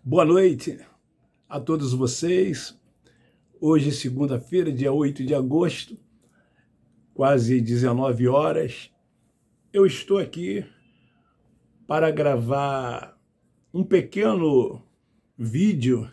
Boa noite a todos vocês. Hoje, segunda-feira, dia 8 de agosto, quase 19 horas. Eu estou aqui para gravar um pequeno vídeo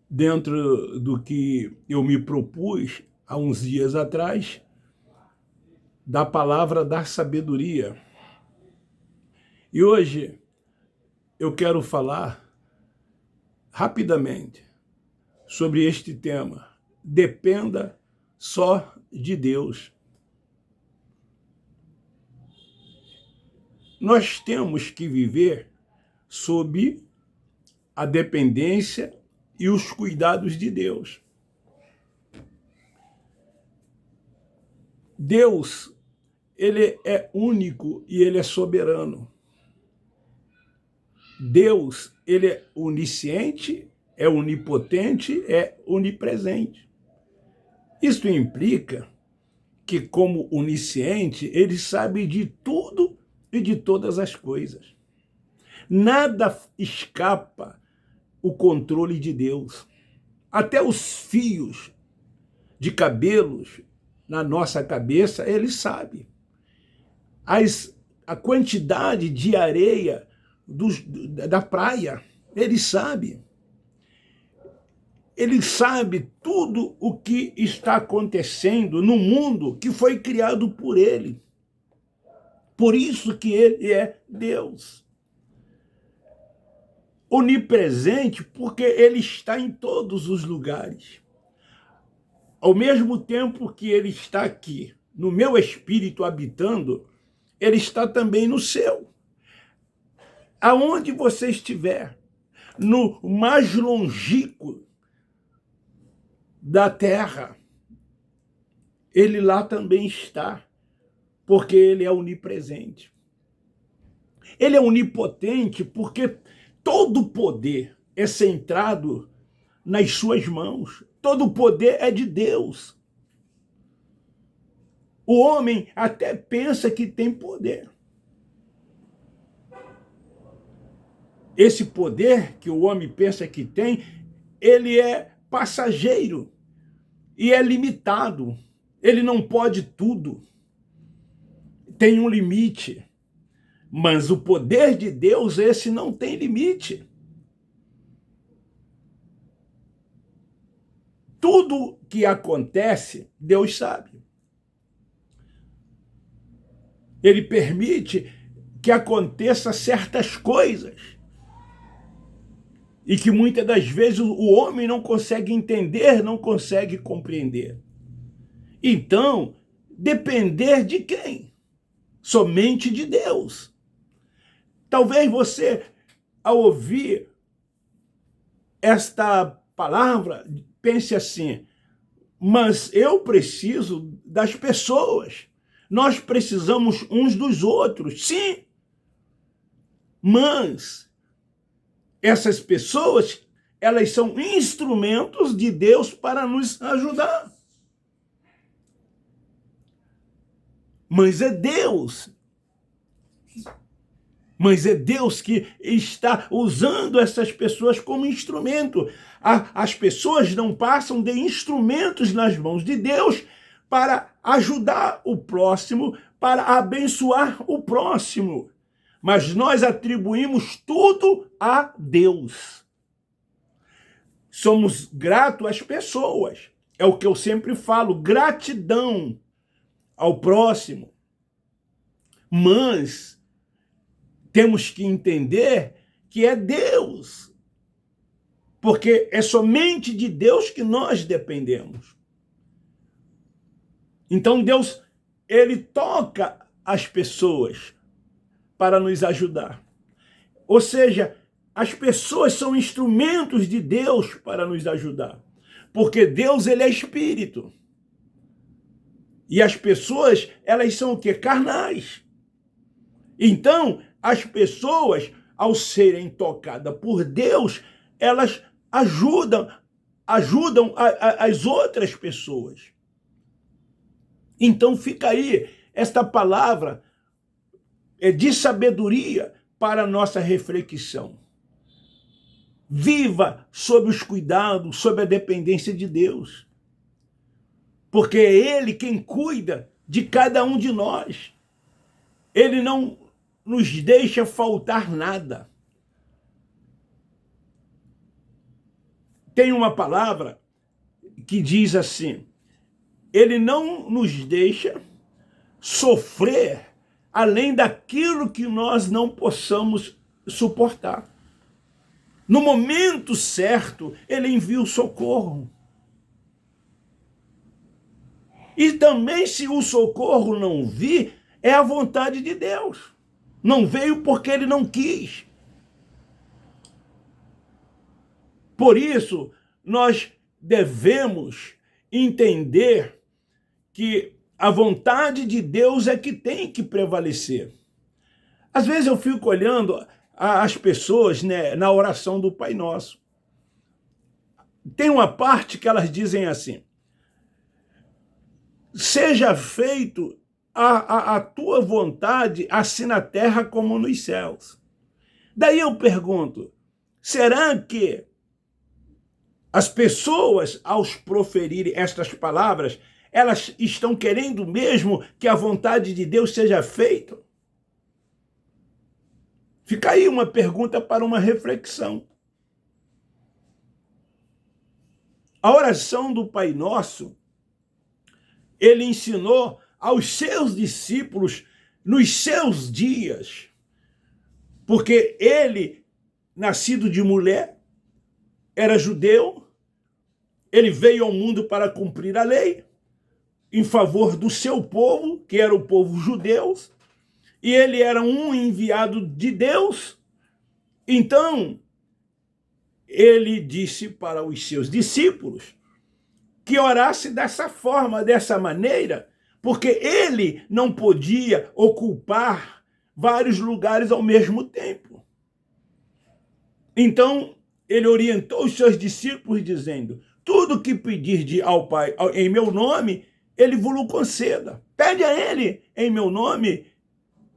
dentro do que eu me propus há uns dias atrás, da palavra da sabedoria. E hoje eu quero falar rapidamente sobre este tema. Dependa só de Deus. Nós temos que viver sob a dependência e os cuidados de Deus. Deus, ele é único e ele é soberano. Deus, ele é onisciente, é onipotente, é onipresente. Isso implica que, como onisciente, ele sabe de tudo e de todas as coisas. Nada escapa o controle de Deus. Até os fios de cabelos na nossa cabeça, ele sabe. A quantidade de areia da praia, ele sabe. Ele sabe tudo o que está acontecendo no mundo que foi criado por ele. Por isso que ele é Deus. Onipresente, porque ele está em todos os lugares. Ao mesmo tempo que ele está aqui, no meu espírito habitando, ele está também no seu. Aonde você estiver, no mais longínquo da terra, ele lá também está, porque ele é onipresente. Ele é onipotente porque todo o poder é centrado nas suas mãos. Todo o poder é de Deus. O homem até pensa que tem poder. Esse poder que o homem pensa que tem, ele é passageiro e é limitado. Ele não pode tudo. Tem um limite. Mas o poder de Deus, esse não tem limite. Tudo que acontece, Deus sabe. Ele permite que aconteça certas coisas e que muitas das vezes o homem não consegue entender, não consegue compreender. Então, depender de quem? Somente de Deus. Talvez você, ao ouvir esta palavra, pense assim, mas eu preciso das pessoas. Nós precisamos uns dos outros, sim. Mas essas pessoas, elas são instrumentos de Deus para nos ajudar. Mas é Deus. Mas é Deus que está usando essas pessoas como instrumento. As pessoas não passam de instrumentos nas mãos de Deus para ajudar o próximo, para abençoar o próximo. Mas nós atribuímos tudo a Deus. Somos gratos às pessoas. É o que eu sempre falo, gratidão ao próximo. Mas temos que entender que é Deus. Porque é somente de Deus que nós dependemos. Então Deus, ele toca as pessoas para nos ajudar. Ou seja, as pessoas são instrumentos de Deus para nos ajudar. Porque Deus, ele é espírito. E as pessoas, elas são o quê? Carnais. Então, as pessoas, ao serem tocadas por Deus, elas ajudam as outras pessoas. Então fica aí esta palavra de sabedoria para a nossa reflexão. Viva sob os cuidados, sob a dependência de Deus. Porque é Ele quem cuida de cada um de nós. Ele não nos deixa faltar nada. Tem uma palavra que diz assim: Ele não nos deixa sofrer além daquilo que nós não possamos suportar. No momento certo, Ele envia o socorro. E também, se o socorro não vir, é a vontade de Deus. Não veio porque Ele não quis. Por isso, nós devemos entender que a vontade de Deus é que tem que prevalecer. Às vezes eu fico olhando as pessoas, né, na oração do Pai Nosso. Tem uma parte que elas dizem assim: seja feito a tua vontade, assim na terra como nos céus. Daí eu pergunto, será que as pessoas, ao proferirem estas palavras, elas estão querendo mesmo que a vontade de Deus seja feita? Fica aí uma pergunta para uma reflexão. A oração do Pai Nosso, Ele ensinou aos seus discípulos nos seus dias, porque Ele, nascido de mulher, era judeu, Ele veio ao mundo para cumprir a lei, em favor do seu povo, que era o povo judeu, e Ele era um enviado de Deus. Então, Ele disse para os seus discípulos que orasse dessa forma, dessa maneira, porque Ele não podia ocupar vários lugares ao mesmo tempo. Então, Ele orientou os seus discípulos dizendo: tudo que pedir ao Pai em meu nome, Ele vos conceda. Pede a Ele em meu nome,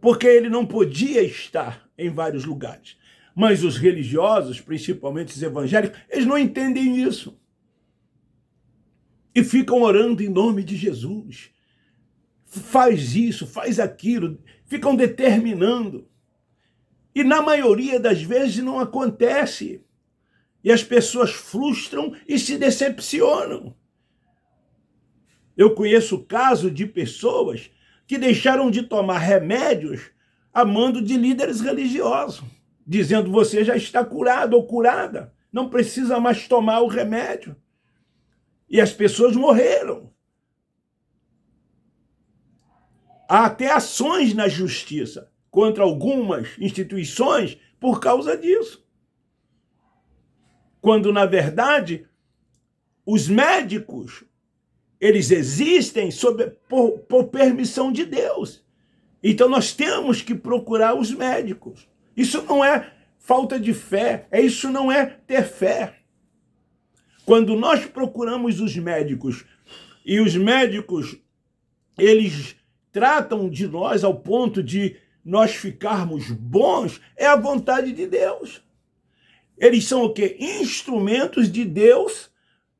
porque Ele não podia estar em vários lugares. Mas os religiosos, principalmente os evangélicos, eles não entendem isso. E ficam orando em nome de Jesus. Faz isso, faz aquilo. Ficam determinando. E na maioria das vezes não acontece. E as pessoas frustram e se decepcionam. Eu conheço o caso de pessoas que deixaram de tomar remédios a mando de líderes religiosos, dizendo: você já está curado ou curada, não precisa mais tomar o remédio. E as pessoas morreram. Há até ações na justiça contra algumas instituições por causa disso. Quando, na verdade, os médicos, eles existem por permissão de Deus. Então nós temos que procurar os médicos. Isso não é falta de fé, isso não é ter fé. Quando nós procuramos os médicos, e os médicos, eles tratam de nós ao ponto de nós ficarmos bons, é a vontade de Deus. Eles são o quê? Instrumentos de Deus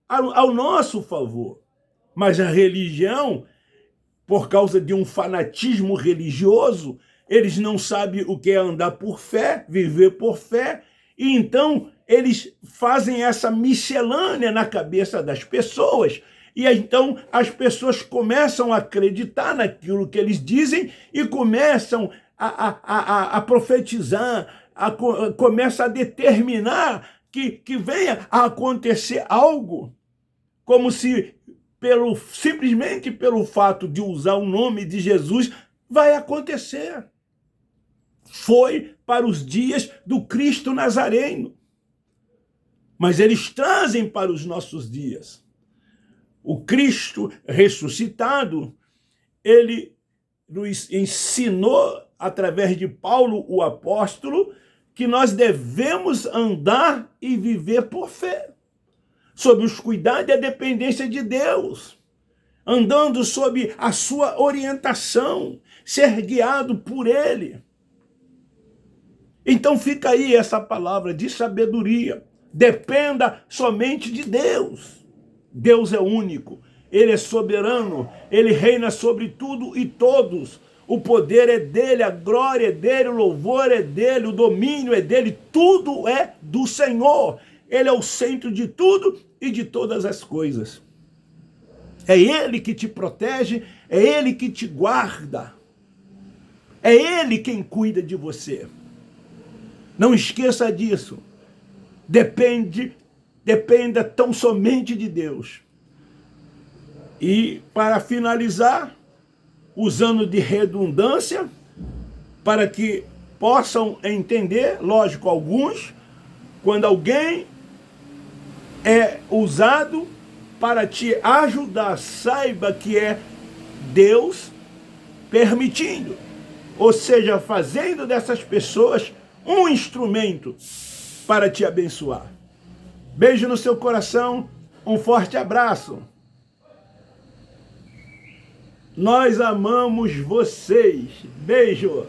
ao nosso favor. Mas a religião, por causa de um fanatismo religioso, eles não sabem o que é andar por fé, viver por fé, e então eles fazem essa miscelânea na cabeça das pessoas, e então as pessoas começam a acreditar naquilo que eles dizem e começam a profetizar, começa a determinar que venha a acontecer algo, como se simplesmente pelo fato de usar o nome de Jesus vai acontecer. Foi para os dias do Cristo Nazareno, mas eles trazem para os nossos dias. O Cristo ressuscitado, ele nos ensinou, através de Paulo, o apóstolo, que nós devemos andar e viver por fé, sob os cuidados e a dependência de Deus, andando sob a sua orientação, ser guiado por Ele. Então fica aí essa palavra de sabedoria. Dependa somente de Deus. Deus é único, Ele é soberano, Ele reina sobre tudo e todos. O poder é dele, a glória é dele, o louvor é dele, o domínio é dele, tudo é do Senhor. Ele é o centro de tudo e de todas as coisas. É Ele que te protege, é Ele que te guarda. É Ele quem cuida de você. Não esqueça disso. Dependa tão somente de Deus. E para finalizar, usando de redundância, para que possam entender, lógico, alguns, quando alguém é usado para te ajudar, saiba que é Deus permitindo, ou seja, fazendo dessas pessoas um instrumento para te abençoar. Beijo no seu coração, um forte abraço. Nós amamos vocês. Beijo.